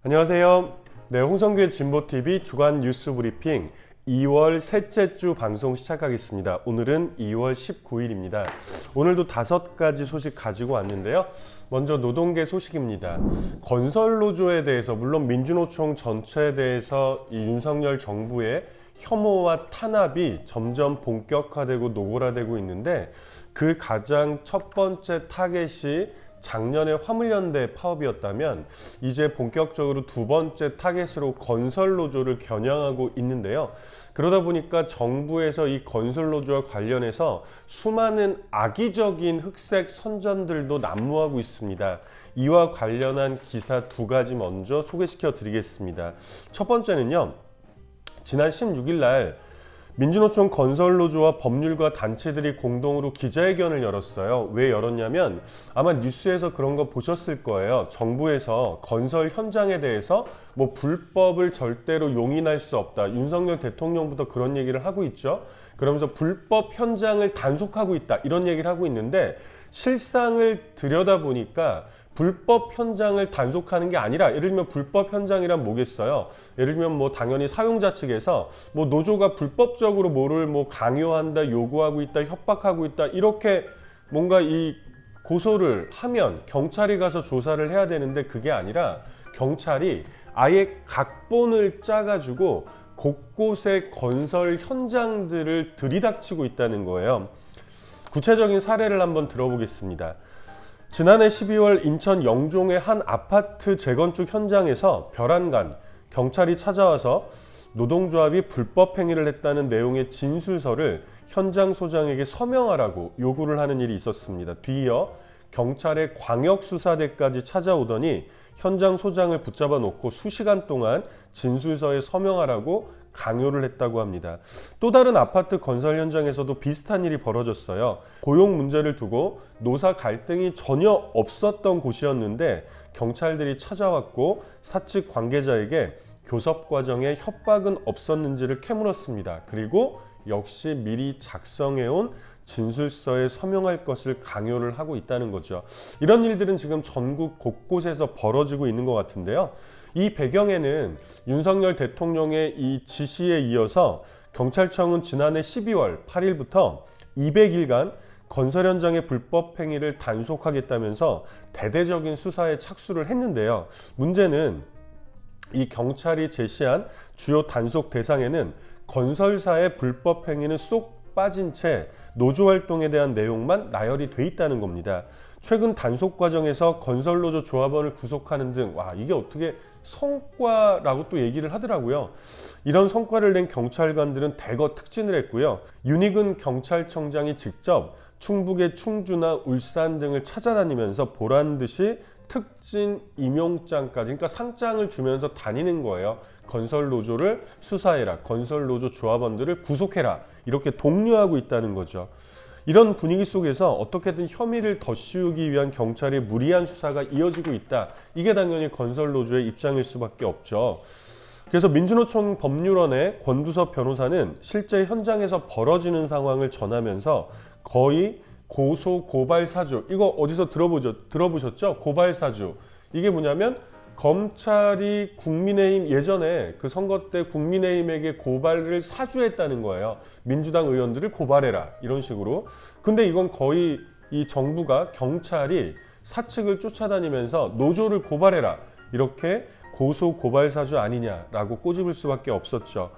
안녕하세요. 네, 홍성규의 진보TV 주간 뉴스 브리핑 2월 셋째 주 방송 시작하겠습니다. 오늘은 2월 19일입니다. 오늘도 5가지 소식 가지고 왔는데요. 먼저 노동계 소식입니다. 건설노조에 대해서, 물론 민주노총 전체에 대해서 이 윤석열 정부의 혐오와 탄압이 점점 본격화되고 노골화되고 있는데, 그 가장 첫 번째 타겟이 작년에 화물연대 파업이었다면 이제 본격적으로 두 번째 타겟으로 건설노조를 겨냥하고 있는데요. 그러다 보니까 정부에서 이 건설노조와 관련해서 수많은 악의적인 흑색 선전들도 난무하고 있습니다. 이와 관련한 기사 2가지 먼저 소개시켜 드리겠습니다. 첫 번째는요, 지난 16일 날 민주노총 건설노조와 법률가 단체들이 공동으로 기자회견을 열었어요. 왜 열었냐면 아마 뉴스에서 그런 거 보셨을 거예요. 정부에서 건설 현장에 대해서 불법을 절대로 용인할 수 없다. 윤석열 대통령부터 그런 얘기를 하고 있죠. 그러면서 불법 현장을 단속하고 있다. 이런 얘기를 하고 있는데, 실상을 들여다보니까 불법 현장을 단속하는 게 아니라, 예를 들면 불법 현장이란 뭐겠어요? 예를 들면 당연히 사용자 측에서 노조가 불법적으로 뭐를 강요한다, 요구하고 있다, 협박하고 있다, 이렇게 뭔가 이 고소를 하면 경찰이 가서 조사를 해야 되는데, 그게 아니라 경찰이 아예 각본을 짜가지고 곳곳에 건설 현장들을 들이닥치고 있다는 거예요. 구체적인 사례를 한번 들어보겠습니다. 지난해 12월 인천 영종의 한 아파트 재건축 현장에서 별안간 경찰이 찾아와서 노동조합이 불법 행위를 했다는 내용의 진술서를 현장 소장에게 서명하라고 요구를 하는 일이 있었습니다. 뒤이어 경찰의 광역수사대까지 찾아오더니 현장 소장을 붙잡아 놓고 수시간 동안 진술서에 서명하라고 강요를 했다고 합니다. 또 다른 아파트 건설 현장에서도 비슷한 일이 벌어졌어요. 고용 문제를 두고 노사 갈등이 전혀 없었던 곳이었는데 경찰들이 찾아왔고 사측 관계자에게 교섭 과정에 협박은 없었는지를 캐물었습니다. 그리고 역시 미리 작성해온 진술서에 서명할 것을 강요를 하고 있다는 거죠. 이런 일들은 지금 전국 곳곳에서 벌어지고 있는 것 같은데요. 이 배경에는 윤석열 대통령의 이 지시에 이어서 경찰청은 지난해 12월 8일부터 200일간 건설 현장의 불법 행위를 단속하겠다면서 대대적인 수사에 착수를 했는데요. 문제는 이 경찰이 제시한 주요 단속 대상에는 건설사의 불법 행위는 쏙 빠진 채 노조 활동에 대한 내용만 나열이 돼 있다는 겁니다. 최근 단속 과정에서 건설노조 조합원을 구속하는 등, 이게 어떻게 성과라고 또 얘기를 하더라고요. 이런 성과를 낸 경찰관들은 대거 특진을 했고요. 윤희근 경찰청장이 직접 충북의 충주나 울산 등을 찾아다니면서 보란듯이 특진 임용장까지, 그러니까 상장을 주면서 다니는 거예요. 건설노조를 수사해라, 건설노조 조합원들을 구속해라, 이렇게 독려하고 있다는 거죠. 이런 분위기 속에서 어떻게든 혐의를 덧씌우기 위한 경찰의 무리한 수사가 이어지고 있다. 이게 당연히 건설노조의 입장일 수밖에 없죠. 그래서 민주노총 법률원의 권두섭 변호사는 실제 현장에서 벌어지는 상황을 전하면서 거의 고소 고발 사주, 이거 어디서 들어보셨죠? 고발 사주. 이게 뭐냐면 검찰이 국민의힘, 예전에 그 선거 때 국민의힘에게 고발을 사주했다는 거예요. 민주당 의원들을 고발해라, 이런 식으로. 근데 이건 거의 이 정부가, 경찰이 사측을 쫓아다니면서 노조를 고발해라, 이렇게 고소 고발 사주 아니냐라고 꼬집을 수밖에 없었죠.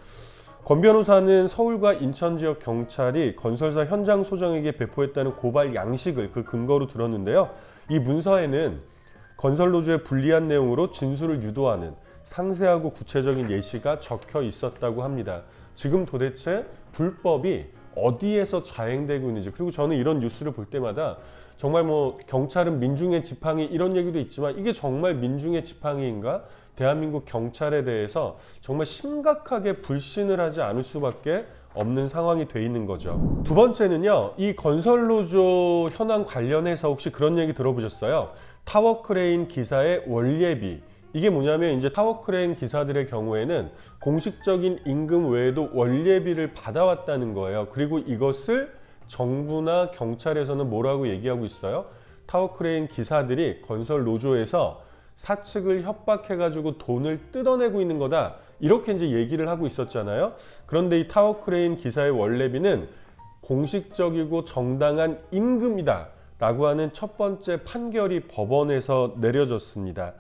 권 변호사는 서울과 인천 지역 경찰이 건설사 현장 소장에게 배포했다는 고발 양식을 그 근거로 들었는데요. 이 문서에는 건설노조의 불리한 내용으로 진술을 유도하는 상세하고 구체적인 예시가 적혀 있었다고 합니다. 지금 도대체 불법이 어디에서 자행되고 있는지, 그리고 저는 이런 뉴스를 볼 때마다 정말 경찰은 민중의 지팡이, 이런 얘기도 있지만 이게 정말 민중의 지팡이인가? 대한민국 경찰에 대해서 정말 심각하게 불신을 하지 않을 수밖에 없는 상황이 돼 있는 거죠. 두 번째는요, 이 건설노조 현황 관련해서 혹시 그런 얘기 들어보셨어요? 타워크레인 기사의 원예비. 이게 뭐냐면 이제 타워크레인 기사들의 경우에는 공식적인 임금 외에도 원예비를 받아왔다는 거예요. 그리고 이것을 정부나 경찰에서는 뭐라고 얘기하고 있어요? 타워크레인 기사들이 건설 노조에서 사측을 협박해가지고 돈을 뜯어내고 있는 거다. 이렇게 이제 얘기를 하고 있었잖아요. 그런데 이 타워크레인 기사의 원래비는 공식적이고 정당한 임금이다 라고 하는 첫 번째 판결이 법원에서 내려졌습니다.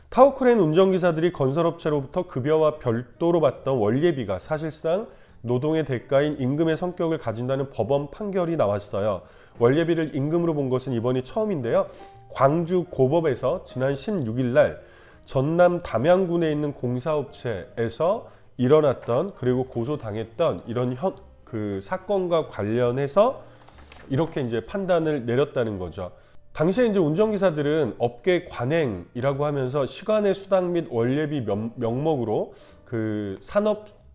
타워크레인 운전기사들이 건설업체로부터 급여와 별도로 받던 원예비가 사실상 노동의 대가인 임금의 성격을 가진다는 법원 판결이 나왔어요. 원예비를 임금으로 본 것은 이번이 처음인데요. 광주 고법에서 지난 16일 날 전남 담양군에 있는 공사업체에서 일어났던 그리고 고소당했던 이런 사건과 관련해서 이렇게 이제 판단을 내렸다는 거죠. 당시에 이제 운전기사들은 업계 관행이라고 하면서 시간의 수당 및 원예비 명목으로 그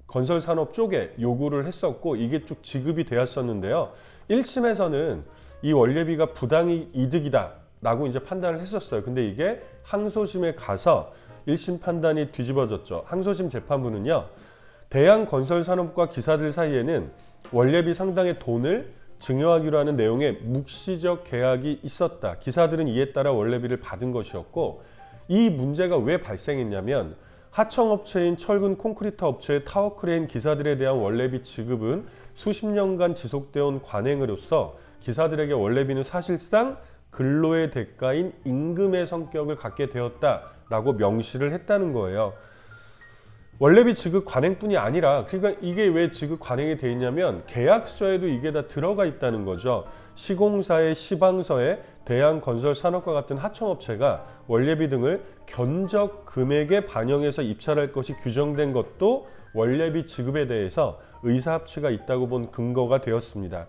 건설 산업 쪽에 요구를 했었고 이게 쭉 지급이 되었었는데요. 1심에서는 이 원예비가 부당이득이다 라고 이제 판단을 했었어요. 근데 이게 항소심에 가서 1심 판단이 뒤집어졌죠. 항소심 재판부는요, 대한건설산업과 기사들 사이에는 원예비 상당의 돈을 증여하기로 하는 내용의 묵시적 계약이 있었다. 기사들은 이에 따라 원예비를 받은 것이었고, 이 문제가 왜 발생했냐면 하청업체인 철근 콘크리트 업체의 타워크레인 기사들에 대한 원예비 지급은 수십 년간 지속되어 온 관행으로서 기사들에게 원예비는 사실상 근로의 대가인 임금의 성격을 갖게 되었다라고 명시를 했다는 거예요. 원래비 지급 관행뿐이 아니라, 그러니까 이게 왜 지급 관행이 돼 있냐면 계약서에도 이게 다 들어가 있다는 거죠. 시공사의 시방서에 대한건설산업과 같은 하청업체가 원래비 등을 견적 금액에 반영해서 입찰할 것이 규정된 것도 원래비 지급에 대해서 의사합치가 있다고 본 근거가 되었습니다.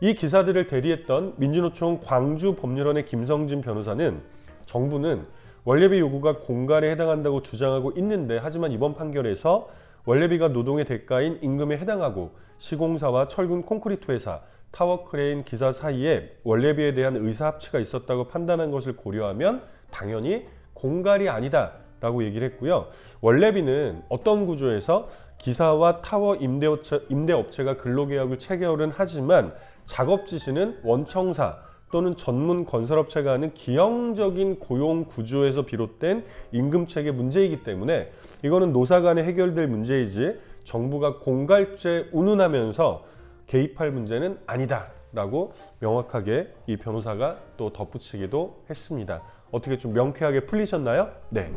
이 기사들을 대리했던 민주노총 광주법률원의 김성진 변호사는 정부는 원래비 요구가 공갈에 해당한다고 주장하고 있는데, 하지만 이번 판결에서 원래비가 노동의 대가인 임금에 해당하고 시공사와 철근 콘크리트 회사, 타워크레인 기사 사이에 원래비에 대한 의사합치가 있었다고 판단한 것을 고려하면 당연히 공갈이 아니다 라고 얘기를 했고요. 원래비는 어떤 구조에서 기사와 타워 임대업체가 근로계약을 체결은 하지만 작업 지시는 원청사 또는 전문 건설업체가 하는 기형적인 고용 구조에서 비롯된 임금체계 문제이기 때문에 이거는 노사 간에 해결될 문제이지 정부가 공갈죄 운운하면서 개입할 문제는 아니다 라고 명확하게 이 변호사가 또 덧붙이기도 했습니다. 어떻게 좀 명쾌하게 풀리셨나요? 네.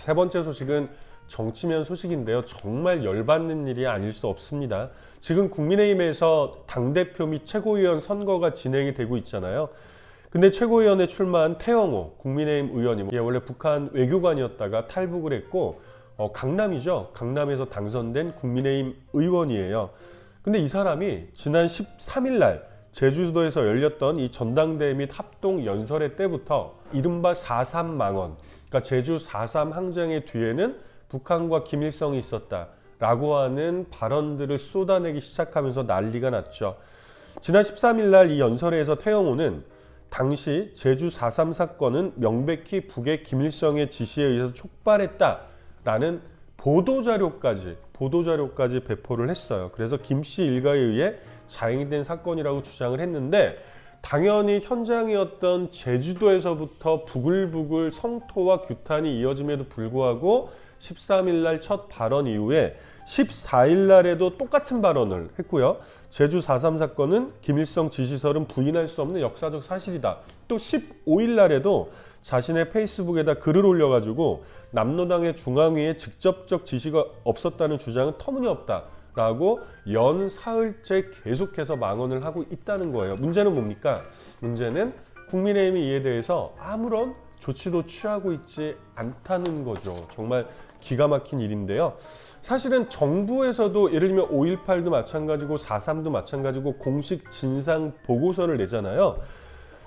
세 번째 소식은 정치면 소식인데요. 정말 열받는 일이 아닐 수 없습니다. 지금 국민의힘에서 당대표 및 최고위원 선거가 진행이 되고 있잖아요. 근데 최고위원에 출마한 태영호 국민의힘 의원이 원래 북한 외교관이었다가 탈북을 했고 강남이죠. 강남에서 당선된 국민의힘 의원이에요. 근데 이 사람이 지난 13일 날 제주도에서 열렸던 이 전당대회 및 합동 연설회 때부터 이른바 4.3 망언, 그러니까 제주 4.3 항쟁의 뒤에는 북한과 김일성이 있었다라고 하는 발언들을 쏟아내기 시작하면서 난리가 났죠. 지난 13일 날 이 연설회에서 태영호는 당시 제주 4.3 사건은 명백히 북의 김일성의 지시에 의해서 촉발했다라는 보도자료까지 배포를 했어요. 그래서 김씨 일가에 의해 자행된 사건이라고 주장을 했는데, 당연히 현장이었던 제주도에서부터 부글부글 성토와 규탄이 이어짐에도 불구하고 13일 날 첫 발언 이후에 14일 날에도 똑같은 발언을 했고요. 제주 4.3 사건은 김일성 지시설은 부인할 수 없는 역사적 사실이다. 또 15일 날에도 자신의 페이스북에다 글을 올려가지고 남로당의 중앙위에 직접적 지시가 없었다는 주장은 터무니없다라고 연 사흘째 계속해서 망언을 하고 있다는 거예요. 문제는 뭡니까? 문제는 국민의힘이 이에 대해서 아무런 조치도 취하고 있지 않다는 거죠. 정말 기가 막힌 일인데요. 사실은 정부에서도 예를 들면 5.18도 마찬가지고 4.3도 마찬가지고 공식 진상 보고서를 내잖아요.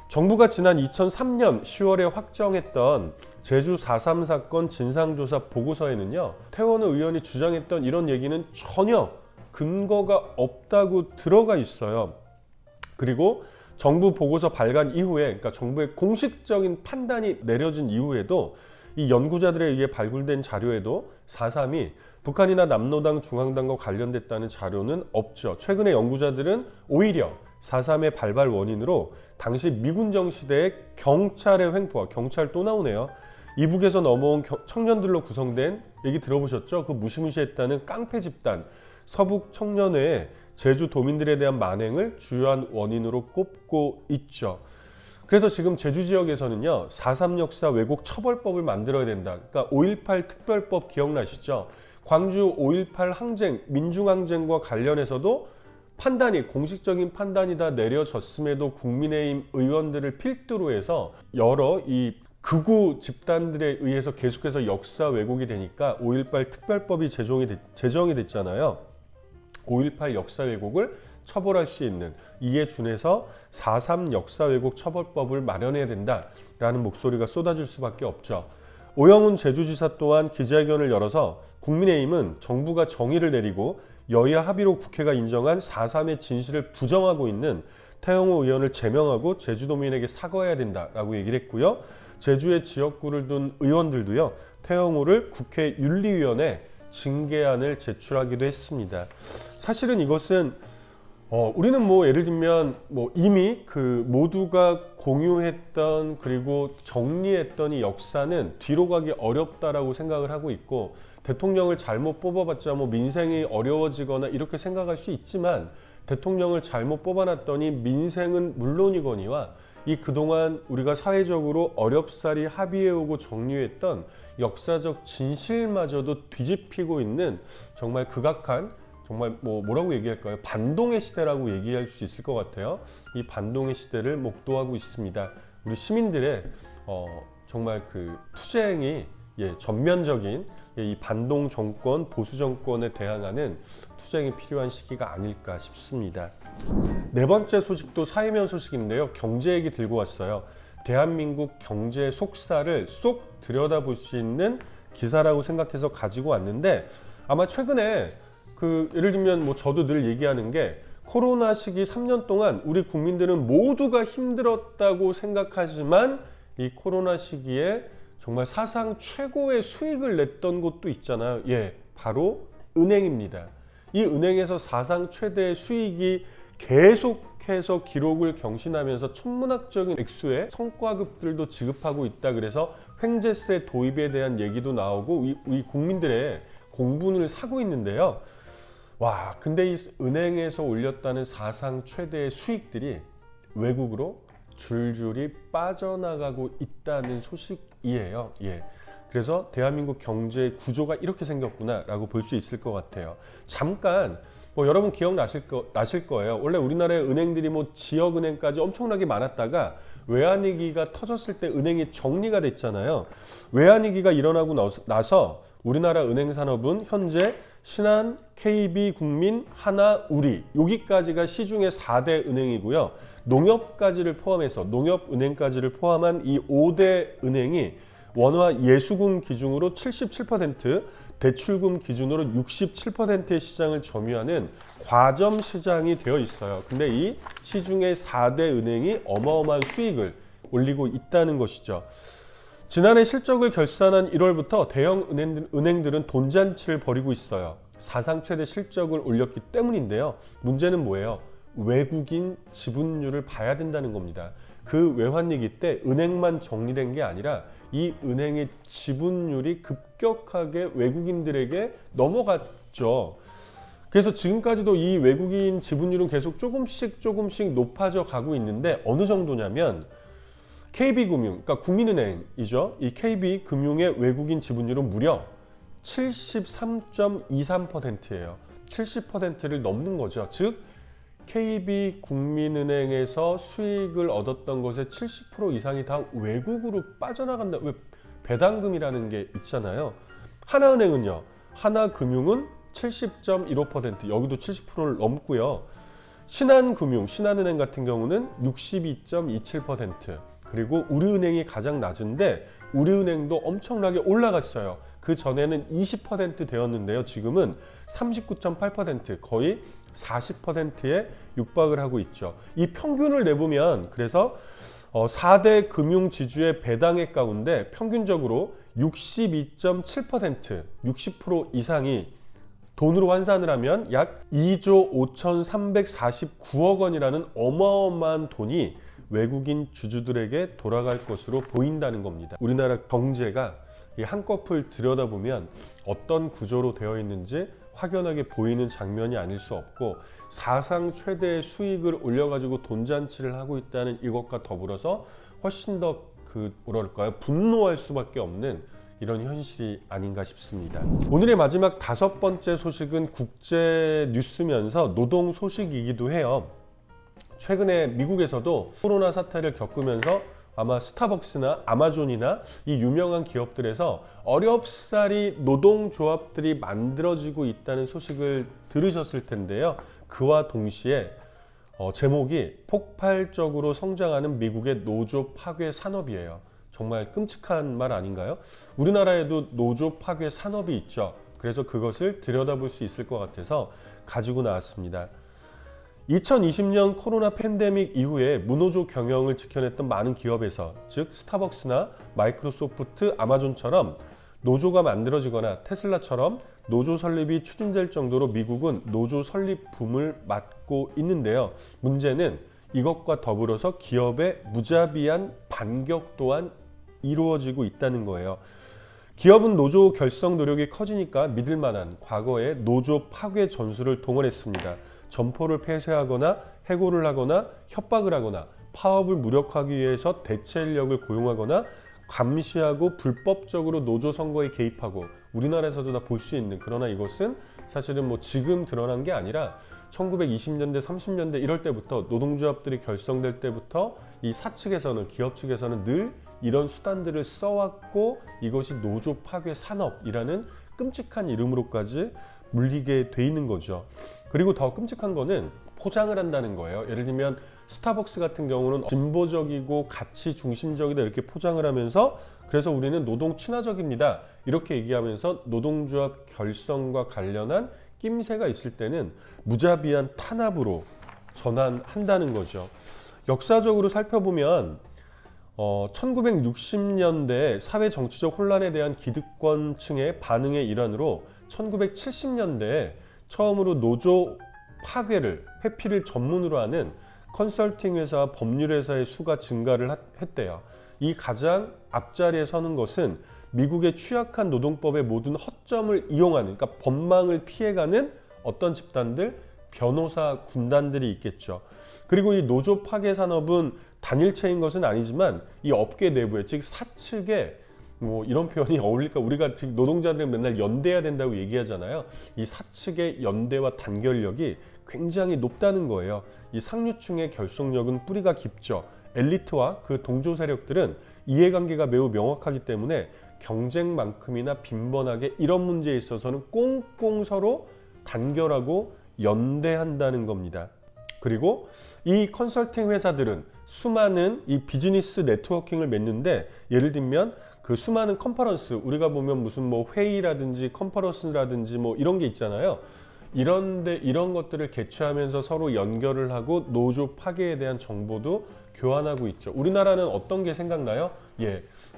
정부가 지난 2003년 10월에 확정했던 제주 4.3 사건 진상조사 보고서에는요, 태원호 의원이 주장했던 이런 얘기는 전혀 근거가 없다고 들어가 있어요. 그리고 정부 보고서 발간 이후에, 그러니까 정부의 공식적인 판단이 내려진 이후에도 이 연구자들에 의해 발굴된 자료에도 4.3이 북한이나 남로당 중앙당과 관련됐다는 자료는 없죠. 최근에 연구자들은 오히려 4.3의 발발 원인으로 당시 미군정 시대의 경찰의 횡포와, 경찰 또 나오네요. 이북에서 넘어온 청년들로 구성된, 얘기 들어보셨죠? 그 무시무시했다는 깡패 집단 서북 청년회의 제주 도민들에 대한 만행을 주요한 원인으로 꼽고 있죠. 그래서 지금 제주 지역에서는요, 4.3 역사 왜곡 처벌법을 만들어야 된다. 그러니까 5.18 특별법 기억나시죠? 광주 5.18 항쟁, 민중항쟁과 관련해서도 공식적인 판단이 다 내려졌음에도 국민의힘 의원들을 필두로 해서 여러 이 극우 집단들에 의해서 계속해서 역사 왜곡이 되니까 5.18 특별법이 제정이 됐잖아요. 5.18 역사 왜곡을 처벌할 수 있는, 이에 준해서 4.3 역사 왜곡 처벌법을 마련해야 된다라는 목소리가 쏟아질 수밖에 없죠. 오영훈 제주지사 또한 기자회견을 열어서 국민의힘은 정부가 정의를 내리고 여야 합의로 국회가 인정한 4.3의 진실을 부정하고 있는 태영호 의원을 제명하고 제주도민에게 사과해야 된다라고 얘기를 했고요. 제주에 지역구를 둔 의원들도요, 태영호를 국회 윤리위원회 징계안을 제출하기도 했습니다. 사실은 이것은 우리는 예를 들면 이미 그 모두가 공유했던 그리고 정리했던 이 역사는 뒤로 가기 어렵다라고 생각을 하고 있고, 대통령을 잘못 뽑아봤자 민생이 어려워지거나 이렇게 생각할 수 있지만, 대통령을 잘못 뽑아놨더니 민생은 물론이거니와 이 그동안 우리가 사회적으로 어렵사리 합의해오고 정리했던 역사적 진실마저도 뒤집히고 있는 정말 극악한, 정말 뭐라고 얘기할까요? 반동의 시대라고 얘기할 수 있을 것 같아요. 이 반동의 시대를 목도하고 있습니다. 우리 시민들의 정말 그 투쟁이 전면적인 이 반동 정권, 보수 정권에 대항하는 투쟁이 필요한 시기가 아닐까 싶습니다. 네 번째 소식도 사회면 소식인데요. 경제 얘기 들고 왔어요. 대한민국 경제 속살을 쏙 들여다볼 수 있는 기사라고 생각해서 가지고 왔는데, 아마 최근에 예를 들면 저도 늘 얘기하는 게, 코로나 시기 3년 동안 우리 국민들은 모두가 힘들었다고 생각하지만 이 코로나 시기에 정말 사상 최고의 수익을 냈던 곳도 있잖아요. 바로 은행입니다. 이 은행에서 사상 최대의 수익이 계속해서 기록을 경신하면서 천문학적인 액수의 성과급들도 지급하고 있다. 그래서 횡재세 도입에 대한 얘기도 나오고 이 국민들의 공분을 사고 있는데요. 근데 이 은행에서 올렸다는 사상 최대의 수익들이 외국으로 줄줄이 빠져나가고 있다는 소식이에요. 그래서 대한민국 경제 구조가 이렇게 생겼구나라고 볼 수 있을 것 같아요. 잠깐 여러분 기억나실 거예요. 원래 우리나라의 은행들이 지역은행까지 엄청나게 많았다가 외환위기가 터졌을 때 은행이 정리가 됐잖아요. 외환위기가 일어나고 나서 우리나라 은행산업은 현재 신한, KB국민, 하나, 우리, 여기까지가 시중의 4대 은행이고요. 농협은행까지를 포함한 이 5대 은행이 원화 예수금 기준으로 77%, 대출금 기준으로 67%의 시장을 점유하는 과점 시장이 되어 있어요. 근데 이 시중의 4대 은행이 어마어마한 수익을 올리고 있다는 것이죠. 지난해 실적을 결산한 1월부터 대형 은행들은 돈잔치를 벌이고 있어요. 사상 최대 실적을 올렸기 때문인데요. 문제는 뭐예요? 외국인 지분율을 봐야 된다는 겁니다. 그 외환위기 때 은행만 정리된 게 아니라 이 은행의 지분율이 급격하게 외국인들에게 넘어갔죠. 그래서 지금까지도 이 외국인 지분율은 계속 조금씩 높아져 가고 있는데, 어느 정도냐면 KB금융, 그러니까 국민은행이죠. 이 KB금융의 외국인 지분율은 무려 73.23%예요. 70%를 넘는 거죠. 즉 KB국민은행에서 수익을 얻었던 것의 70% 이상이 다 외국으로 빠져나간다. 왜? 배당금이라는 게 있잖아요. 하나은행은요. 하나금융은 70.15%, 여기도 70%를 넘고요. 신한은행 같은 경우는 62.27%, 그리고 우리은행이 가장 낮은데 우리은행도 엄청나게 올라갔어요. 그 전에는 20% 되었는데요. 지금은 39.8%, 거의 40%에 육박을 하고 있죠. 이 평균을 내보면, 그래서 4대 금융지주의 배당액 가운데 평균적으로 62.7%, 60% 이상이 돈으로 환산을 하면 약 2조 5,349억 원이라는 어마어마한 돈이 외국인 주주들에게 돌아갈 것으로 보인다는 겁니다. 우리나라 경제가 이 한꺼풀 들여다보면 어떤 구조로 되어 있는지 확연하게 보이는 장면이 아닐 수 없고, 사상 최대의 수익을 올려가지고 돈잔치를 하고 있다는 이것과 더불어서 훨씬 더 뭐랄까요, 분노할 수밖에 없는 이런 현실이 아닌가 싶습니다. 오늘의 마지막 5번째 소식은 국제 뉴스면서 노동 소식이기도 해요. 최근에 미국에서도 코로나 사태를 겪으면서 아마 스타벅스나 아마존이나 이 유명한 기업들에서 어렵사리 노동조합들이 만들어지고 있다는 소식을 들으셨을 텐데요. 그와 동시에 제목이 폭발적으로 성장하는 미국의 노조 파괴 산업이에요. 정말 끔찍한 말 아닌가요? 우리나라에도 노조 파괴 산업이 있죠. 그래서 그것을 들여다볼 수 있을 것 같아서 가지고 나왔습니다. 2020년 코로나 팬데믹 이후에 무노조 경영을 지켜냈던 많은 기업에서, 즉 스타벅스나 마이크로소프트, 아마존처럼 노조가 만들어지거나 테슬라처럼 노조 설립이 추진될 정도로 미국은 노조 설립 붐을 맞고 있는데요. 문제는 이것과 더불어서 기업의 무자비한 반격 또한 이루어지고 있다는 거예요. 기업은 노조 결성 노력이 커지니까 믿을 만한 과거의 노조 파괴 전술을 동원했습니다. 점포를 폐쇄하거나 해고를 하거나 협박을 하거나 파업을 무력화하기 위해서 대체 인력을 고용하거나 감시하고 불법적으로 노조 선거에 개입하고, 우리나라에서도 다 볼 수 있는, 그러나 이것은 사실은 뭐 지금 드러난 게 아니라 1920년대 30년대 이럴 때부터, 노동조합들이 결성될 때부터 이 사측에서는, 기업 측에서는 늘 이런 수단들을 써왔고, 이것이 노조 파괴 산업이라는 끔찍한 이름으로까지 물리게 돼 있는 거죠. 그리고 더 끔찍한 거는 포장을 한다는 거예요. 예를 들면 스타벅스 같은 경우는 진보적이고 가치 중심적이다 이렇게 포장을 하면서, 그래서 우리는 노동 친화적입니다 이렇게 얘기하면서 노동조합 결성과 관련한 낌새가 있을 때는 무자비한 탄압으로 전환한다는 거죠. 역사적으로 살펴보면 1960년대 사회 정치적 혼란에 대한 기득권층의 반응의 일환으로 1970년대에 처음으로 노조 파괴를, 회피를 전문으로 하는 컨설팅 회사와 법률 회사의 수가 증가를 했대요. 이 가장 앞자리에 서는 것은 미국의 취약한 노동법의 모든 허점을 이용하는, 그러니까 법망을 피해가는 어떤 집단들, 변호사 군단들이 있겠죠. 그리고 이 노조 파괴 산업은 단일체인 것은 아니지만 이 업계 내부에, 즉 사측에, 뭐 이런 표현이 어울릴까? 우리가 지금 노동자들은 맨날 연대해야 된다고 얘기하잖아요. 이 사측의 연대와 단결력이 굉장히 높다는 거예요. 이 상류층의 결속력은 뿌리가 깊죠. 엘리트와 그 동조 세력들은 이해관계가 매우 명확하기 때문에 경쟁만큼이나 빈번하게 이런 문제에 있어서는 꽁꽁 서로 단결하고 연대한다는 겁니다. 그리고 이 컨설팅 회사들은 수많은 이 비즈니스 네트워킹을 맺는데, 예를 들면 그 수많은 컨퍼런스, 우리가 보면 무슨 뭐 회의라든지 컨퍼런스라든지 뭐 이런 게 있잖아요. 이런 것들을 개최하면서 서로 연결을 하고 노조 파괴에 대한 정보도 교환하고 있죠. 우리나라는 어떤 게 생각나요?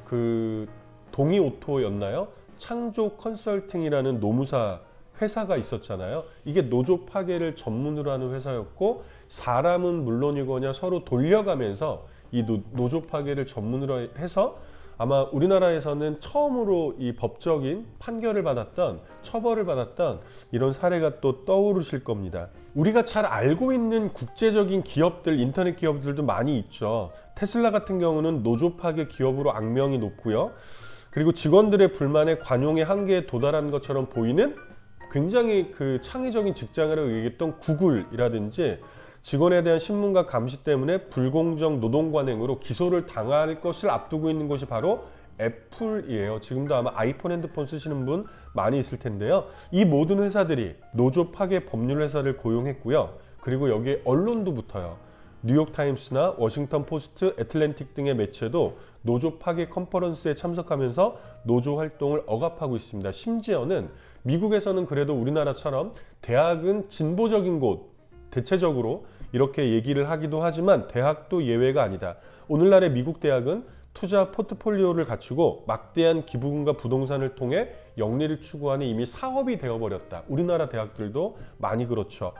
그 동이오토였나요? 창조 컨설팅이라는 노무사 회사가 있었잖아요. 이게 노조 파괴를 전문으로 하는 회사였고, 사람은 물론이거냐 서로 돌려가면서 이 노조 파괴를 전문으로 해서 아마 우리나라에서는 처음으로 이 법적인 판결을 받았던, 처벌을 받았던 이런 사례가 또 떠오르실 겁니다. 우리가 잘 알고 있는 국제적인 기업들, 인터넷 기업들도 많이 있죠. 테슬라 같은 경우는 노조 파괴 기업으로 악명이 높고요. 그리고 직원들의 불만에 관용의 한계에 도달한 것처럼 보이는 굉장히 그 창의적인 직장이라고 얘기했던 구글이라든지, 직원에 대한 신문과 감시 때문에 불공정 노동 관행으로 기소를 당할 것을 앞두고 있는 것이 바로 애플이에요. 지금도 아마 아이폰 핸드폰 쓰시는 분 많이 있을 텐데요. 이 모든 회사들이 노조 파괴 법률 회사를 고용했고요. 그리고 여기에 언론도 붙어요. 뉴욕타임스나 워싱턴 포스트, 애틀랜틱 등의 매체도 노조 파괴 컨퍼런스에 참석하면서 노조 활동을 억압하고 있습니다. 심지어는 미국에서는 그래도 우리나라처럼 대학은 진보적인 곳, 대체적으로 이렇게 얘기를 하기도 하지만 대학도 예외가 아니다. 오늘날의 미국 대학은 투자 포트폴리오를 갖추고 막대한 기부금과 부동산을 통해 영리를 추구하는 이미 사업이 되어버렸다. 우리나라 대학들도 많이 그렇죠.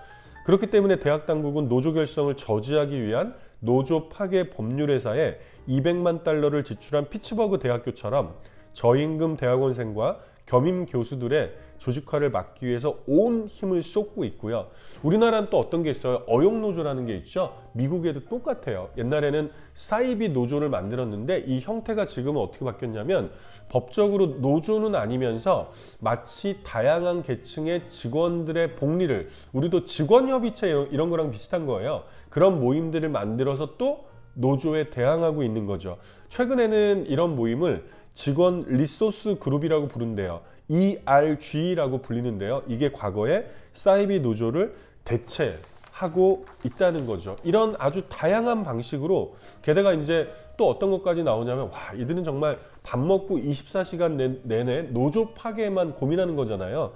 그렇기 때문에 대학 당국은 노조 결성을 저지하기 위한 노조 파괴 법률회사에 200만 달러를 지출한 피츠버그 대학교처럼 저임금 대학원생과 겸임 교수들의 조직화를 막기 위해서 온 힘을 쏟고 있고요. 우리나라는 또 어떤 게 있어요? 어용노조라는 게 있죠. 미국에도 똑같아요. 옛날에는 사이비 노조를 만들었는데 이 형태가 지금은 어떻게 바뀌었냐면 법적으로 노조는 아니면서 마치 다양한 계층의 직원들의 복리를, 우리도 직원협의체 이런 거랑 비슷한 거예요. 그런 모임들을 만들어서 또 노조에 대항하고 있는 거죠. 최근에는 이런 모임을 직원 리소스 그룹이라고 부른대요. ERG라고 불리는데요. 이게 과거에 사이비 노조를 대체하고 있다는 거죠. 이런 아주 다양한 방식으로, 게다가 이제 또 어떤 것까지 나오냐면, 와, 이들은 정말 밥 먹고 24시간 내내 노조 파괴만 고민하는 거잖아요.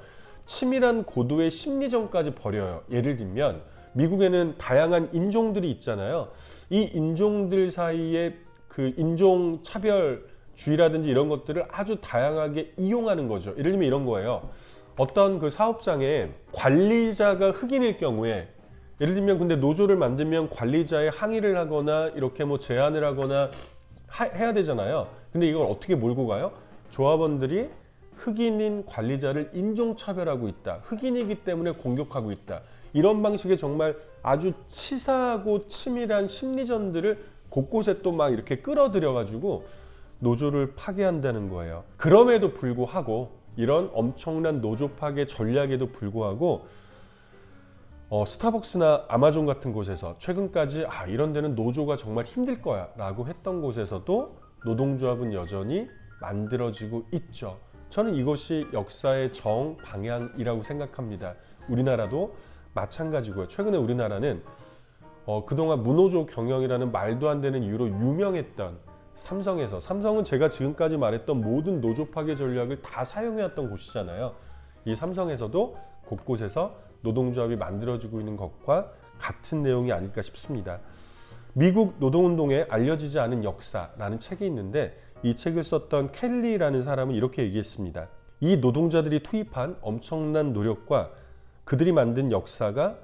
치밀한 고도의 심리전까지 벌여요. 예를 들면 미국에는 다양한 인종들이 있잖아요. 이 인종들 사이에 그 인종 차별주의라든지 이런 것들을 아주 다양하게 이용하는 거죠. 예를 들면 이런 거예요. 어떤 그 사업장에 관리자가 흑인일 경우에, 예를 들면 근데 노조를 만들면 관리자의 항의를 하거나 이렇게 뭐 제안을 하거나 해야 되잖아요. 근데 이걸 어떻게 몰고 가요? 조합원들이 흑인인 관리자를 인종차별하고 있다. 흑인이기 때문에 공격하고 있다. 이런 방식의 정말 아주 치사하고 치밀한 심리전들을 곳곳에 또 막 이렇게 끌어들여 가지고 노조를 파괴한다는 거예요. 그럼에도 불구하고, 이런 엄청난 노조 파괴 전략에도 불구하고 스타벅스나 아마존 같은 곳에서 최근까지 이런 데는 노조가 정말 힘들 거야 라고 했던 곳에서도 노동조합은 여전히 만들어지고 있죠. 저는 이것이 역사의 정방향이라고 생각합니다. 우리나라도 마찬가지고요. 최근에 우리나라는 그동안 무노조 경영이라는 말도 안 되는 이유로 유명했던 삼성은 제가 지금까지 말했던 모든 노조 파괴 전략을 다 사용해왔던 곳이잖아요. 이 삼성에서도 곳곳에서 노동조합이 만들어지고 있는 것과 같은 내용이 아닐까 싶습니다. 미국 노동운동에 알려지지 않은 역사라는 책이 있는데, 이 책을 썼던 켈리라는 사람은 이렇게 얘기했습니다. 이 노동자들이 투입한 엄청난 노력과 그들이 만든 역사가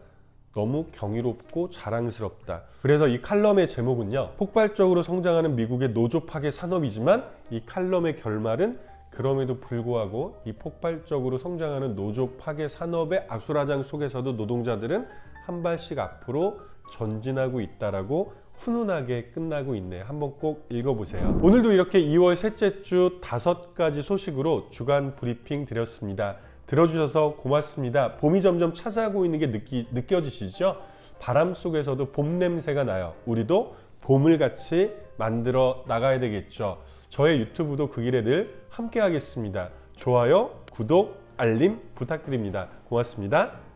너무 경이롭고 자랑스럽다. 그래서 이 칼럼의 제목은요, 폭발적으로 성장하는 미국의 노조 파괴 산업이지만, 이 칼럼의 결말은 그럼에도 불구하고 이 폭발적으로 성장하는 노조 파괴 산업의 아수라장 속에서도 노동자들은 한 발씩 앞으로 전진하고 있다라고 훈훈하게 끝나고 있네요. 한번 꼭 읽어보세요. 오늘도 이렇게 2월 셋째 주 5가지 소식으로 주간 브리핑 드렸습니다. 들어주셔서 고맙습니다. 봄이 점점 찾아오고 있는 게 느껴지시죠? 바람 속에서도 봄 냄새가 나요. 우리도 봄을 같이 만들어 나가야 되겠죠. 저의 유튜브도 그 길에 늘 함께 하겠습니다. 좋아요, 구독, 알림 부탁드립니다. 고맙습니다.